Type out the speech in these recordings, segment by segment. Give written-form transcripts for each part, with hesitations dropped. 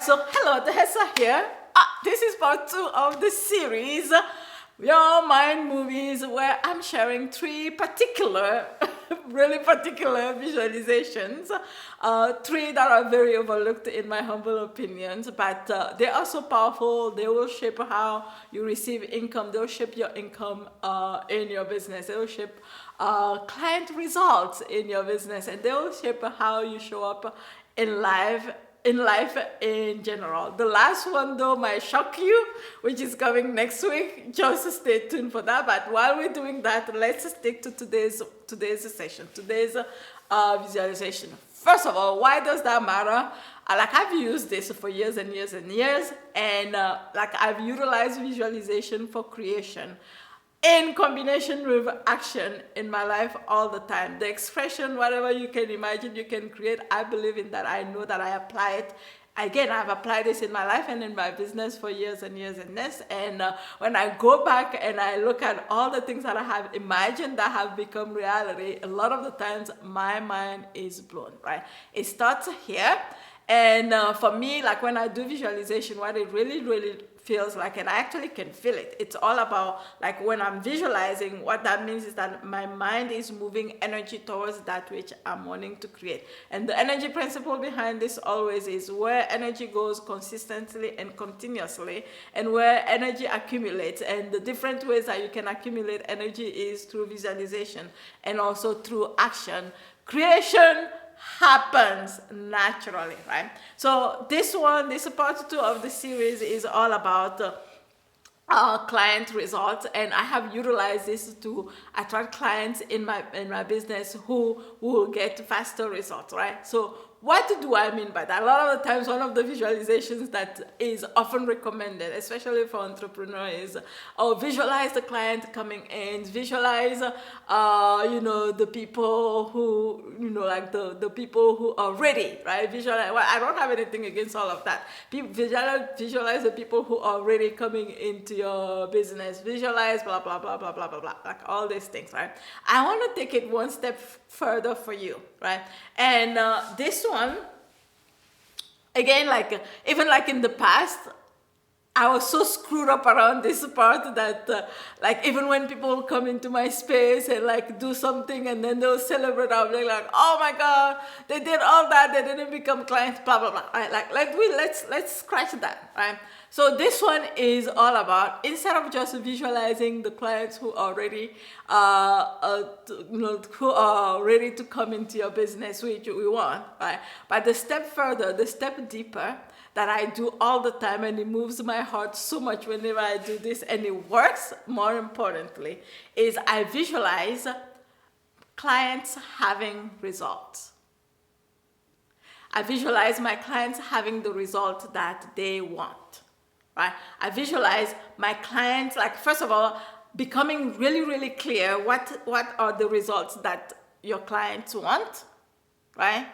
So hello, Dihessa here. This is part 2 of the series, Your Mind Movies, where I'm sharing 3 particular, really particular visualizations. 3 that are very overlooked in my humble opinions, but they are so powerful. They will shape how you receive income. They'll shape your income in your business. They will shape client results in your business, and they will shape how you show up in life in general. The last one though might shock you, which is coming next week. Just stay tuned for that. But while we're doing that, let's stick to today's session, today's visualization. First of all, why does that matter? Like I've used this for years and years and years, and like I've utilized visualization for creation in combination with action in my life all the time. The expression, whatever you can imagine, you can create. I believe in that. I know that I apply it. Again, I've applied this in my life and in my business for years and years and years. And when I go back and I look at all the things that I have imagined that have become reality, a lot of the times my mind is blown, right? It starts here. And for me, like when I do visualization, what it really feels like, and I actually can feel it, it's all about like when I'm visualizing, what that means is that my mind is moving energy towards that which I'm wanting to create. And the energy principle behind this always is where energy goes consistently and continuously, and where energy accumulates. And the different ways that you can accumulate energy is through visualization and also through action. Creation happens naturally, right? So this part 2 of the series is all about client results, and I have utilized this to attract clients in my business who will get faster results, right? So what do I mean by that? A lot of the times, one of the visualizations that is often recommended, especially for entrepreneurs, is visualize the client coming in, visualize, the people who, like the people who are ready, right? Visualize. Well, I don't have anything against all of that. Visualize the people who are ready coming into your business. Visualize, blah blah blah blah blah blah blah, like all these things, right? I want to take it one step further for you, right? And this one, again, like even like in the past, I was so screwed up around this part that like even when people come into my space and like do something and then they'll celebrate, I'll be like, oh my god, they did all that, they didn't become clients, blah blah blah, right? Like let's scratch that, right? So this one is all about, instead of just visualizing the clients who are ready, who are ready to come into your business, which we want, right? But the step further, the step deeper that I do all the time, and it moves my heart so much whenever I do this, and it works, more importantly, is I visualize clients having results. I visualize my clients having the result that they want, right? I visualize my clients, like, first of all, becoming really clear what are the results that your clients want, right?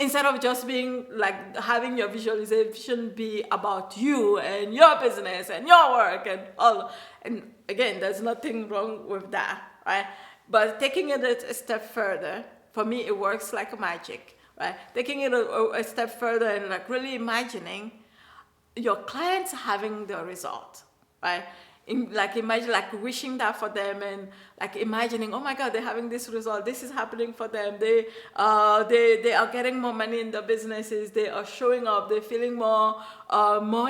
Instead of just being like having your visualization be about you and your business and your work and all. And again, there's nothing wrong with that, right? But taking it a step further, for me, it works like magic, right? Taking it a step further and like really imagining your clients having the result, right? Imagine like wishing that for them, and like imagining, oh my god, they're having this result, this is happening for them, they are getting more money in their businesses, they are showing up, they're feeling more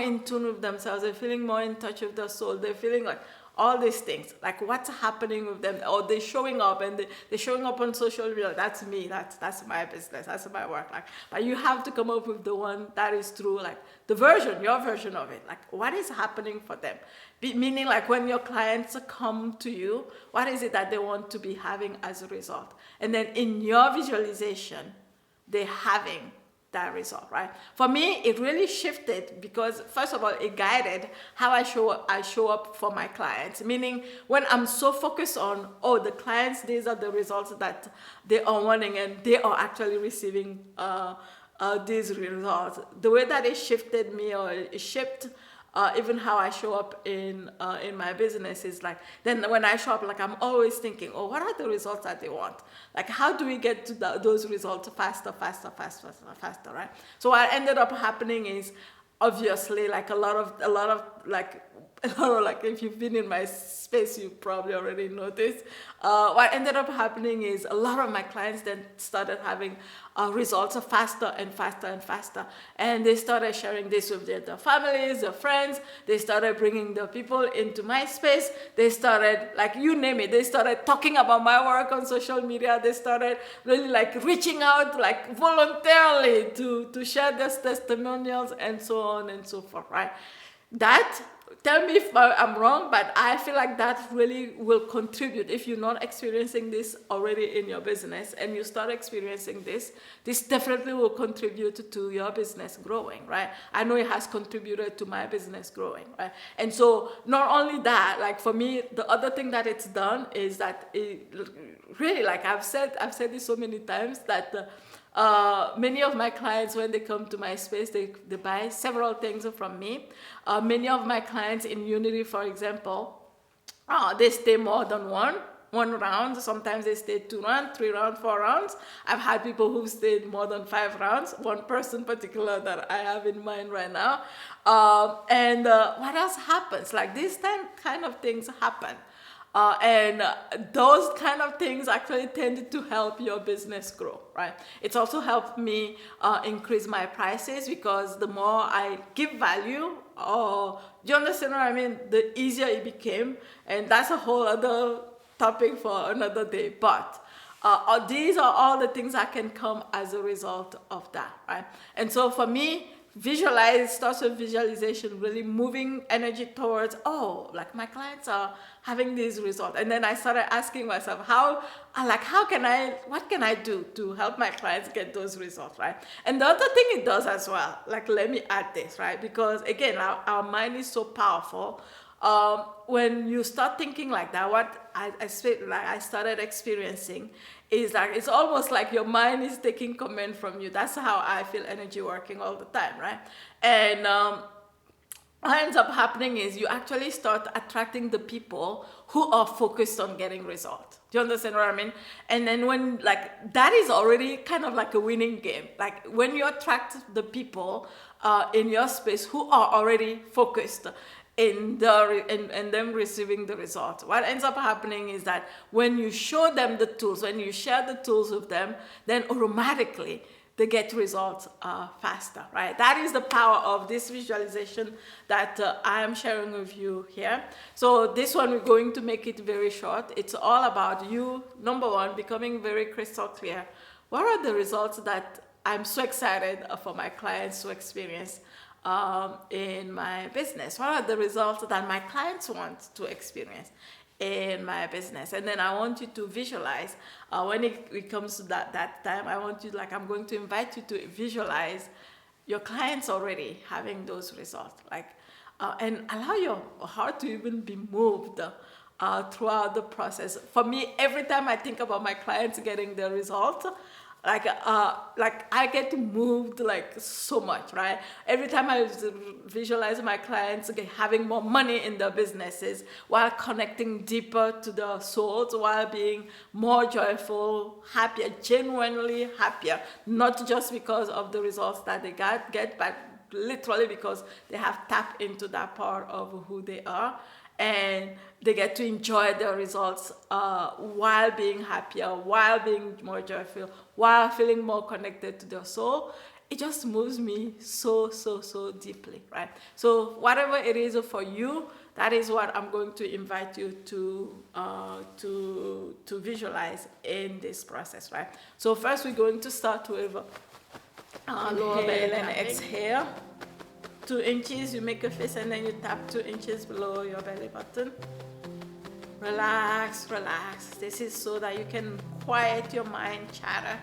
in tune with themselves, they're feeling more in touch with their soul, they're feeling like all these things, like what's happening with them, or they're showing up and they're showing up on social media. That's me, that's my business, that's my work. Like, but you have to come up with the one that is true, like the version, your version of it, like what is happening for them. Meaning, like when your clients come to you, what is it that they want to be having as a result? And then in your visualization, they're having that result, right? For me, it really shifted because, first of all, it guided how I show up for my clients. Meaning, when I'm so focused on, oh, the clients, these are the results that they are wanting, and they are actually receiving these results. The way that it shifted me, or it shaped even how I show up in my business, is like, then when I show up, like I'm always thinking, oh, what are the results that they want? Like, how do we get to those results faster, right? So what ended up happening is obviously, like a lot of like like if you've been in my space, you probably already noticed. What ended up happening is a lot of my clients then started having results faster and faster and faster, and they started sharing this with their families, their friends. They started bringing the people into my space. They started, like, you name it, they started talking about my work on social media. They started really like reaching out like voluntarily to share their testimonials and so on and so forth, right? That, tell me if I'm wrong, but I feel like that really will contribute. If you're not experiencing this already in your business and you start experiencing this definitely will contribute to your business growing, right? I know it has contributed to my business growing, right? And so not only that, like for me, the other thing that it's done is that it really, like I've said this so many times, that many of my clients, when they come to my space, they buy several things from me. Many of my clients in Unity, for example, they stay more than one round. Sometimes they stay 2 rounds, 3 rounds, 4 rounds. I've had people who've stayed more than 5 rounds. One person particular that I have in mind right now. And what else happens? Like these kind of things happen. And those kind of things actually tend to help your business grow, right? It's also helped me increase my prices, because the more I give value, do you understand what I mean? The easier it became. And that's a whole other topic for another day. But these are all the things that can come as a result of that, right? And so for me, starts with visualization, really moving energy towards, like my clients are having these results. And then I started asking myself, what can I do to help my clients get those results, right? And the other thing it does as well, like, let me add this, right? Because again, our mind is so powerful. When you start thinking like that, what I started experiencing is that it's almost like your mind is taking command from you. That's how I feel energy working all the time, right? And what ends up happening is you actually start attracting the people who are focused on getting results. Do you understand what I mean? And then when, like, that is already kind of like a winning game. Like when you attract the people in your space who are already focused in them receiving the results, what ends up happening is that when you show them the tools, when you share the tools with them, then automatically they get results faster, right? That is the power of this visualization that I am sharing with you here. So this one, we're going to make it very short. It's all about you, number one, becoming very crystal clear. What are the results that I'm so excited for my clients to experience in my business? What are the results that my clients want to experience in my business? And then I want you to visualize when it comes to that time. I want you, like, I'm going to invite you to visualize your clients already having those results, like, and allow your heart to even be moved throughout the process. For me, every time I think about my clients getting the results, like I get moved like so much, right? Every time I visualize my clients having more money in their businesses, while connecting deeper to their souls, while being more joyful, happier, genuinely happier, not just because of the results that they get, but literally because they have tapped into that part of who they are. And they get to enjoy their results while being happier, while being more joyful, while feeling more connected to their soul. It just moves me so deeply, right? So whatever it is for you, that is what I'm going to invite you to visualize in this process, right? So first, we're going to start with lower belly and exhale. 2 inches, you make a fist, and then you tap 2 inches below your belly button. Relax, relax. This is so that you can quiet your mind chatter.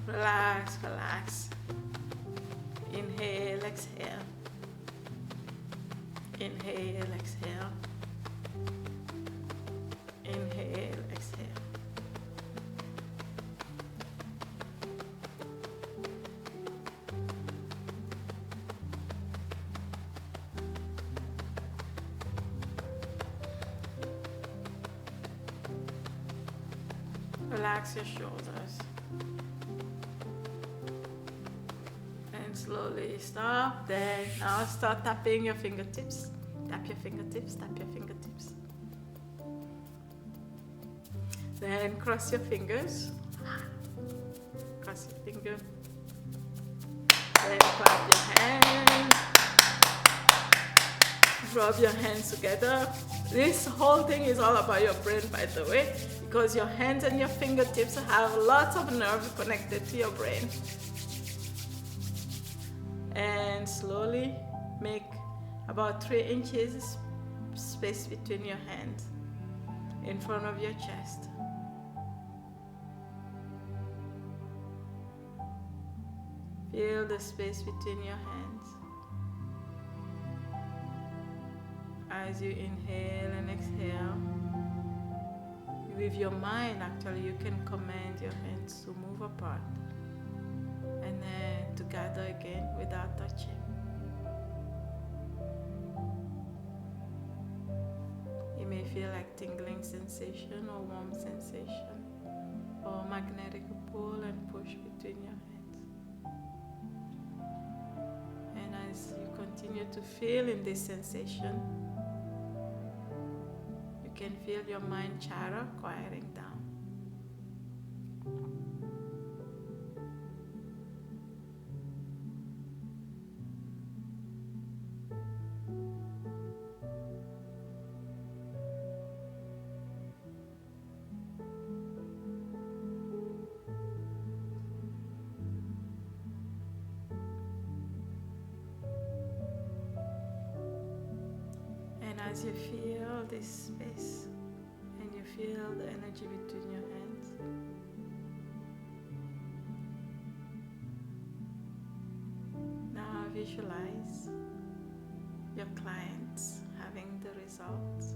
Relax, relax. Inhale, exhale. Inhale, exhale. Inhale, exhale. Relax your shoulders. slowly stop. Then now start tapping your fingertips. Tap your fingertips, tap your fingertips. Then cross your fingers. Cross your finger. Then clap your hands. Rub your hands together. This whole thing is all about your brain, by the way, because your hands and your fingertips have lots of nerves connected to your brain. And slowly make about 3 inches space between your hands in front of your chest. Feel the space between your hands. As you inhale and exhale, with your mind, actually, you can command your hands to move apart and then together again without touching. You may feel like tingling sensation or warm sensation or magnetic pull and push between your hands. And as you continue to feel in this sensation, you can feel your mind chatter quieting down. As you feel this space and you feel the energy between your hands, now visualize your clients having the results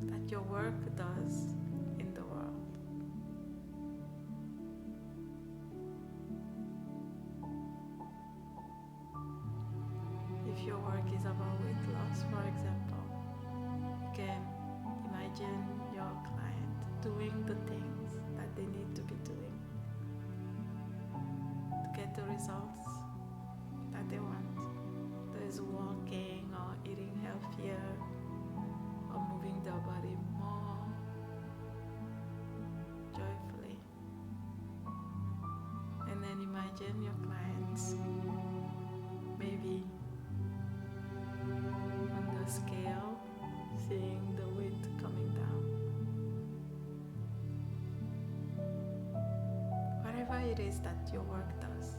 that your work does in the world. If your work is about weight loss, for example, you can imagine your client doing the things that they need to be doing to get the results that they want. That is walking or eating healthier or moving their body more joyfully. And then imagine your clients maybe on the scale, seeing the weight coming down. Whatever it is that your work does,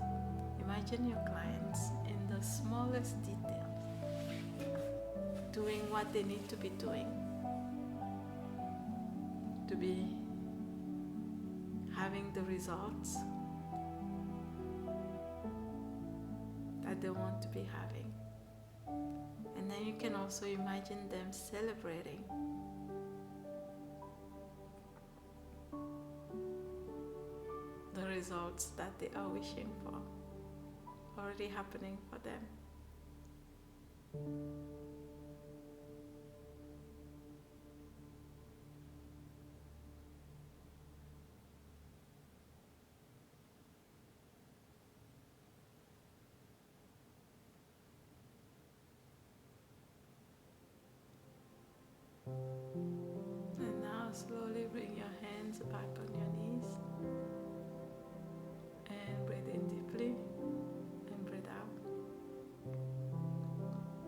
imagine your clients in the smallest details, doing what they need to be doing, to be having the results that they want to be having. And then you can also imagine them celebrating the results that they are wishing for, already happening for them. And now slowly bring your hands back on your knees and breathe in deeply and breathe out.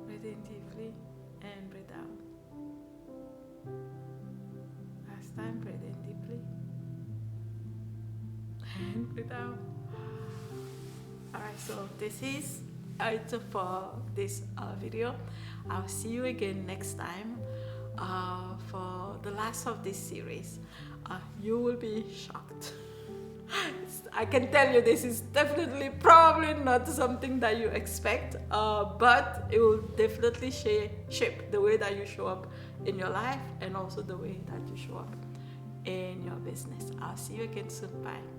Breathe in deeply and breathe out. Last time, breathe in deeply and breathe out. Alright, so this is it for this video. I'll see you again next time. For the last of this series, you will be shocked. I can tell you this is definitely probably not something that you expect, but it will definitely shape the way that you show up in your life and also the way that you show up in your business. I'll see you again soon. Bye.